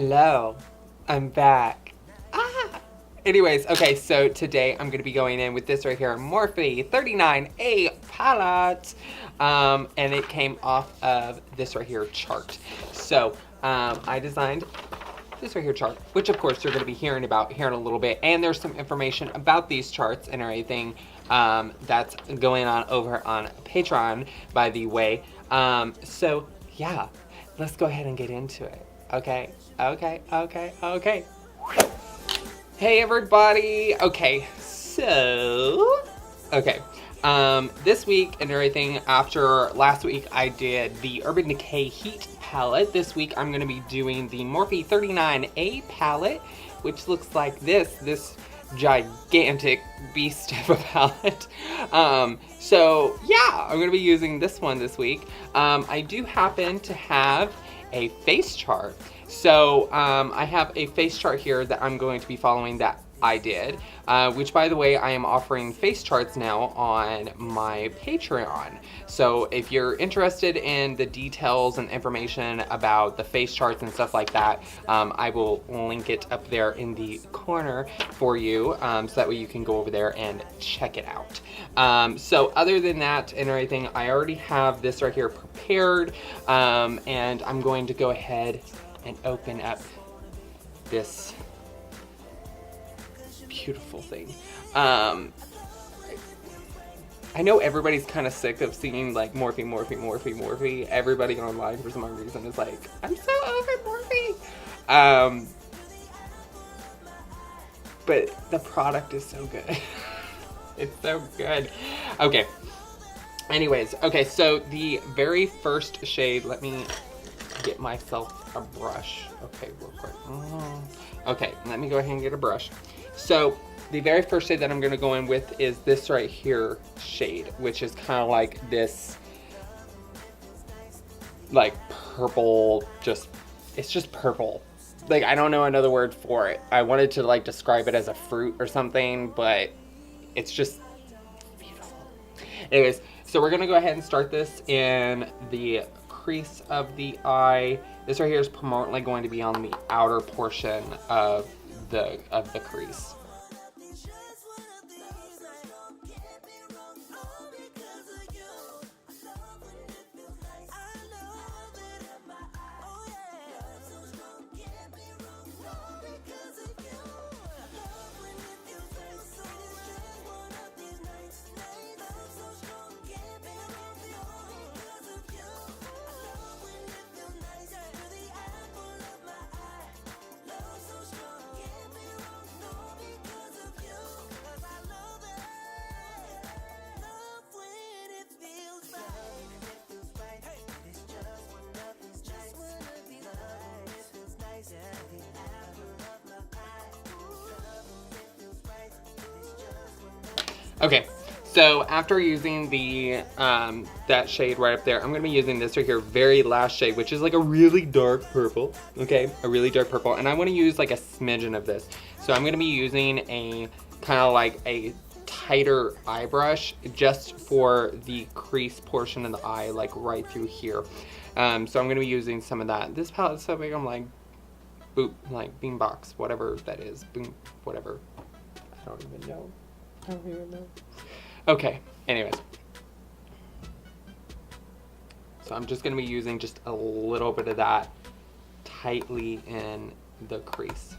Hello, I'm back. Ah! Anyways, okay, so today I'm going to be going in with this right here, Morphe 39A palette. And it came off of this right here chart. So, I designed this right here chart, which of course you're going to be hearing about here in a little bit. And there's some information about these charts and everything that's going on over on Patreon, by the way. So, yeah, let's go ahead and get into it. Okay. Hey everybody. Okay, so this week and everything, after last week I did the Urban Decay Heat palette. This week I'm going to be doing the Morphe 39A palette, which looks like this gigantic beast of a palette. So yeah, I'm going to be using this one this week. I do happen to have a face chart. So I have a face chart here that I'm going to be following that I did, which by the way, I am offering face charts now on my Patreon. So if you're interested in the details and information about the face charts and stuff like that, I will link it up there in the corner for you, so that way you can go over there and check it out. So other than that and everything, I already have this right here prepared, and I'm going to go ahead and open up this beautiful thing. I know everybody's kind of sick of seeing like Morphe. Everybody online for some reason is like, I'm so over Morphe. But the product is so good. It's so good. Okay. Anyways, okay, so the very first shade, let me get myself a brush. Okay, real quick. Okay, let me go ahead and get a brush. So the very first shade that I'm going to go in with is this right here shade, which is kind of like this like purple, it's just purple. Like, I don't know another word for it. I wanted to like describe it as a fruit or something, but it's just beautiful. Anyways, so we're going to go ahead and start this in the crease of the eye. This right here is primarily going to be on the outer portion of the crease. Okay, so after using the that shade right up there, I'm going to be using this right here, very last shade, which is like a really dark purple, okay? A really dark purple, and I want to use like a smidgen of this. So I'm going to be using a kind of like a tighter eye brush just for the crease portion of the eye, like right through here. So I'm going to be using some of that. This palette is so big, I'm like, boop, like beanbox, whatever that is, boom, whatever. I don't even know. Okay, anyways. So I'm just going to be using just a little bit of that tightly in the crease.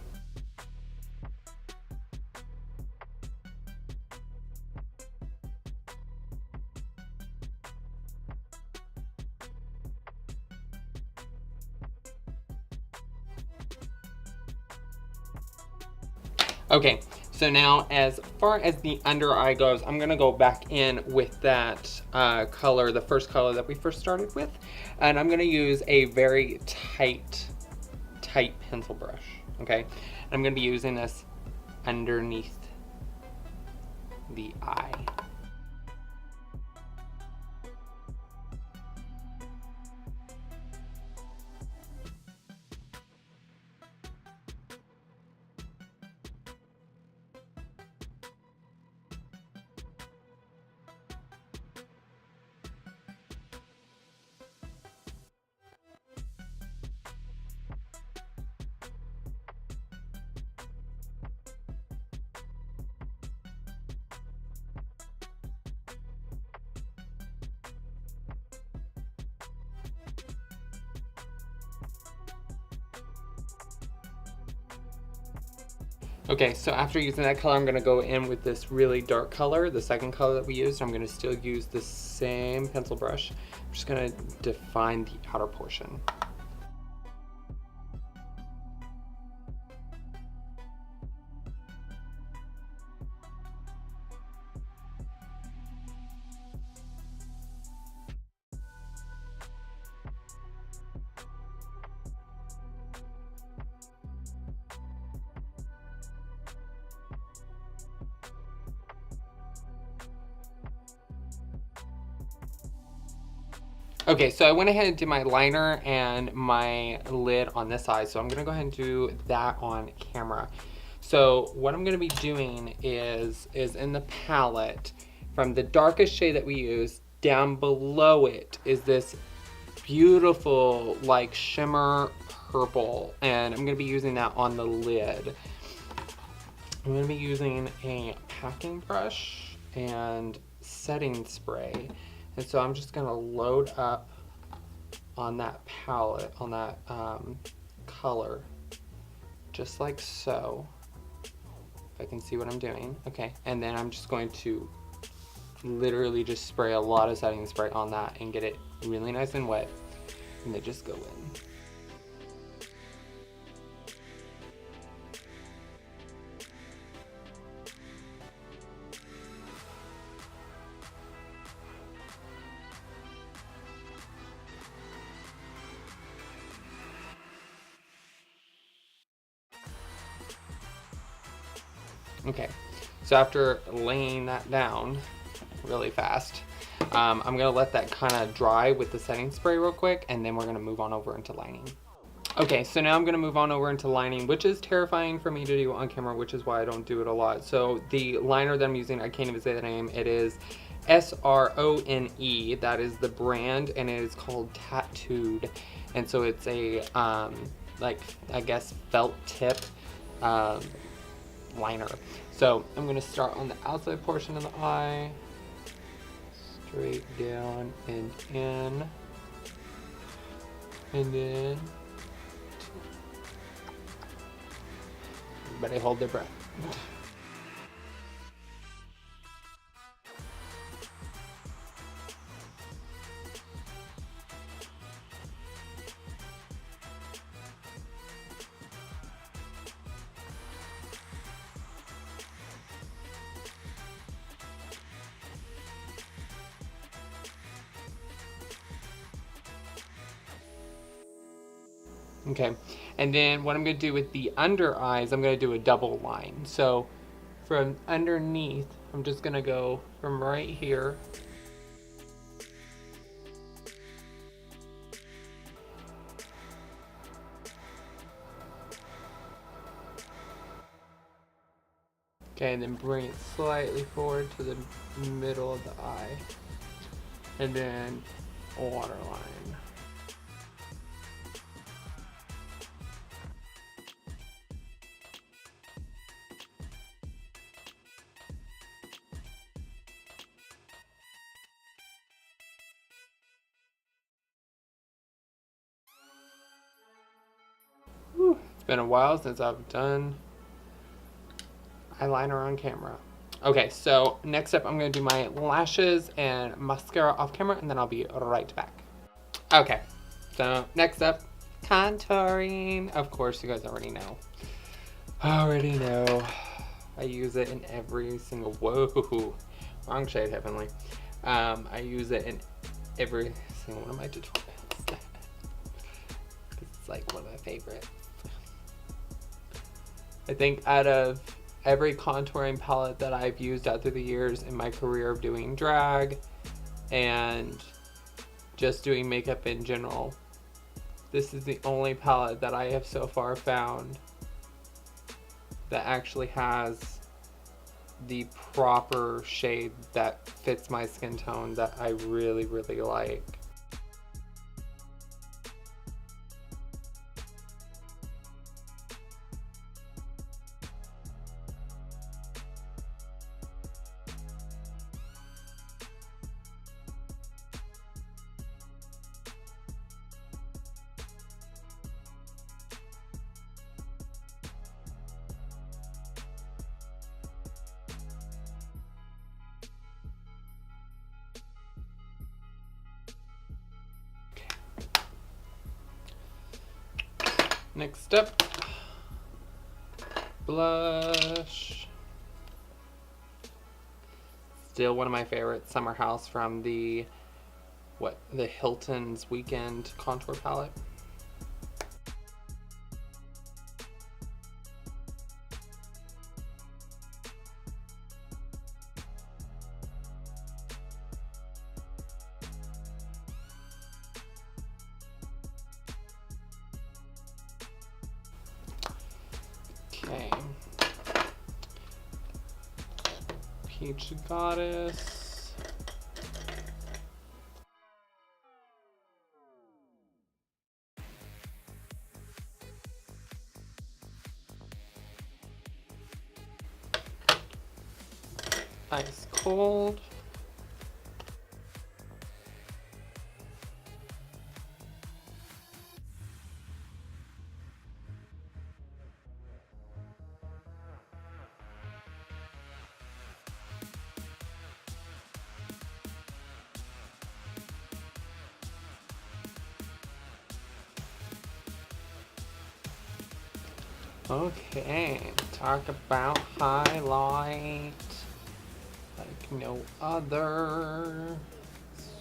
Okay, so now as far as the under eye goes, I'm going to go back in with that color, the first color that we first started with. And I'm going to use a very tight pencil brush, okay? I'm going to be using this underneath the eye. Okay, so after using that color, I'm gonna go in with this really dark color, the second color that we used. I'm gonna still use the same pencil brush. I'm just gonna define the outer portion. Okay, so I went ahead and did my liner and my lid on this eye, so I'm gonna go ahead and do that on camera. So what I'm gonna be doing is in the palette, from the darkest shade that we use, down below it is this beautiful like shimmer purple, and I'm gonna be using that on the lid. I'm gonna be using a packing brush and setting spray. And so I'm just gonna load up on that palette, on that color, just like so. If I can see what I'm doing. Okay, and then I'm just going to literally just spray a lot of setting spray on that and get it really nice and wet, and then just go in. Okay, so after laying that down really fast, I'm gonna let that kind of dry with the setting spray real quick, and then we're gonna move on over into lining. Okay, so now I'm gonna move on over into lining, which is terrifying for me to do on camera, which is why I don't do it a lot. So the liner that I'm using, I can't even say the name, it is SRONE, that is the brand, and it is called Tattooed. And so it's a, like, I guess, felt tip liner. So I'm gonna start on the outside portion of the eye, straight down and in, and then everybody hold their breath. Okay, and then what I'm going to do with the under eyes, I'm going to do a double line. So from underneath, I'm just going to go from right here. Okay, and then bring it slightly forward to the middle of the eye. And then a waterline. Whew, it's been a while since I've done eyeliner on camera. Okay, so next up I'm going to do my lashes and mascara off camera, and then I'll be right back. Okay, so next up, contouring. Of course, you guys already know. I use it in every single, whoa, wrong shade, Heavenly. I use it in every single one of my tutorials. It's like one of my favorites. I think out of every contouring palette that I've used out through the years in my career of doing drag and just doing makeup in general, this is the only palette that I have so far found that actually has the proper shade that fits my skin tone that I really, really like. Next up, blush. Still one of my favorites, Summer House from the Hilton's Weekend Contour Palette. Okay. Peach Goddess. Ice Cold. Okay, talk about highlight like no other.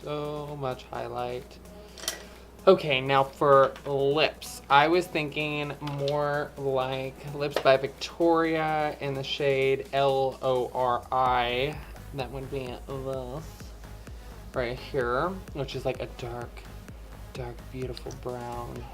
So much highlight. Okay, now for lips. I was thinking more like Lips by Victoria in the shade Lori. That would be this right here, which is like a dark, beautiful brown.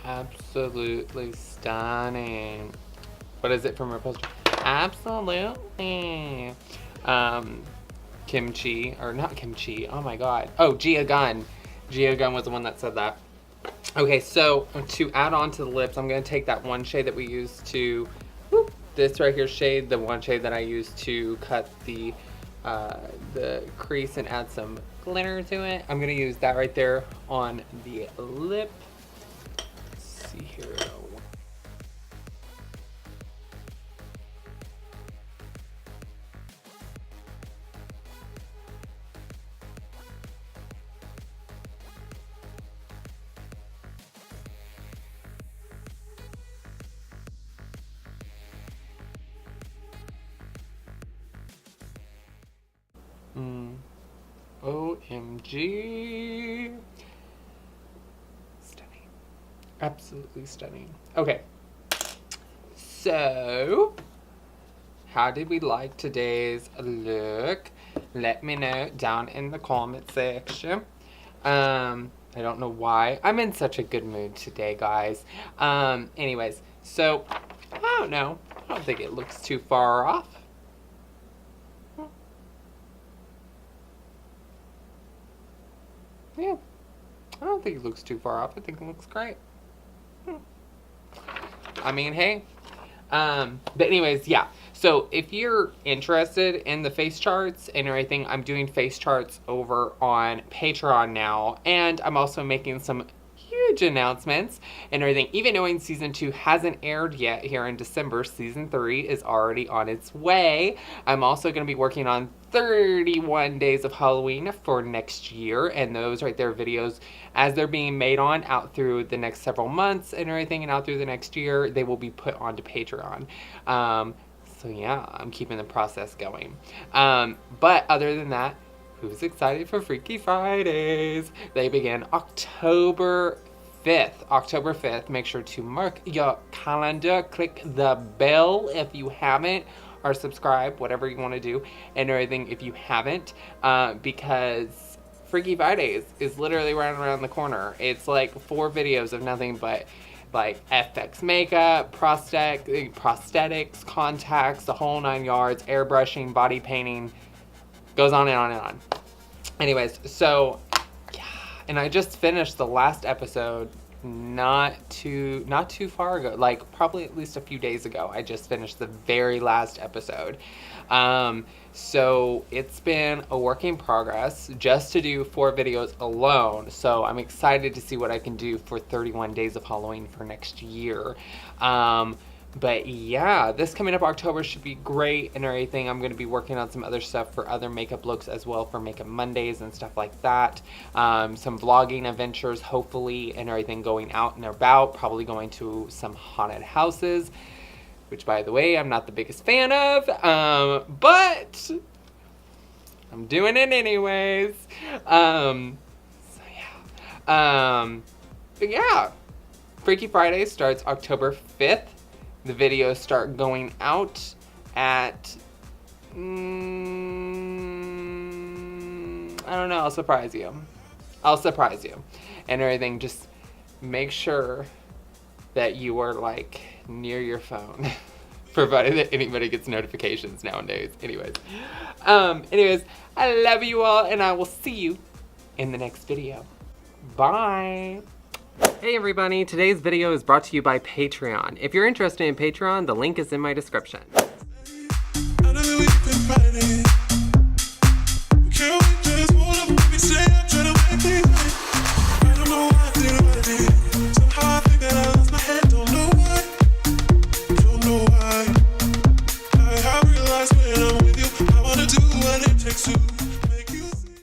Absolutely stunning. What is it from her poster? Absolutely. Kimchi, or not kimchi, oh my god. Oh, Gia Gunn. Gia Gunn was the one that said that. Okay, so to add on to the lips, I'm going to take that one shade that we used to, this right here shade, the one shade that I used to cut the crease and add some glitter to it. I'm going to use that right there on the lip. Let's see here. OMG. Stunning. Absolutely stunning. Okay. So, how did we like today's look? Let me know down in the comment section. I don't know why. I'm in such a good mood today, guys. Anyways, so, I don't know. I don't think it looks too far off. Yeah, I don't think it looks too far off. I think it looks great. I mean, hey. But anyways, yeah. So if you're interested in the face charts and everything, I'm doing face charts over on Patreon now. And I'm also making some huge announcements and everything. Even knowing season 2 hasn't aired yet here in December, season 3 is already on its way. I'm also going to be working on 31 Days of Halloween for next year, and those right there videos, as they're being made on out through the next several months and everything, and out through the next year, they will be put onto Patreon. So yeah, I'm keeping the process going. But other than that, who's excited for Freaky Fridays? They begin October 5th. October 5th. Make sure to mark your calendar. Click the bell if you haven't, or subscribe, whatever you want to do, and everything if you haven't, because Freaky Fridays is literally right around the corner. It's like 4 videos of nothing but like FX makeup, prosthetics, contacts, the whole 9 yards, airbrushing, body painting, goes on and on and on. Anyways, so yeah, and I just finished the last episode not too far ago, like probably at least a few days ago. I just finished the very last episode. So it's been a work in progress just to do 4 videos alone. So I'm excited to see what I can do for 31 Days of Halloween for next year. But yeah, this coming up October should be great and everything. I'm going to be working on some other stuff for other makeup looks as well, for Makeup Mondays and stuff like that. Some vlogging adventures, hopefully, and everything, going out and about, probably going to some haunted houses, which, by the way, I'm not the biggest fan of, but I'm doing it anyways. So yeah. But yeah, Freaky Friday starts October 5th. The videos start going out at, I don't know, I'll surprise you. And everything, just make sure that you are like near your phone, provided that anybody gets notifications nowadays. Anyways, I love you all, and I will see you in the next video. Bye. Hey everybody, today's video is brought to you by Patreon. If you're interested in Patreon, the link is in my description. To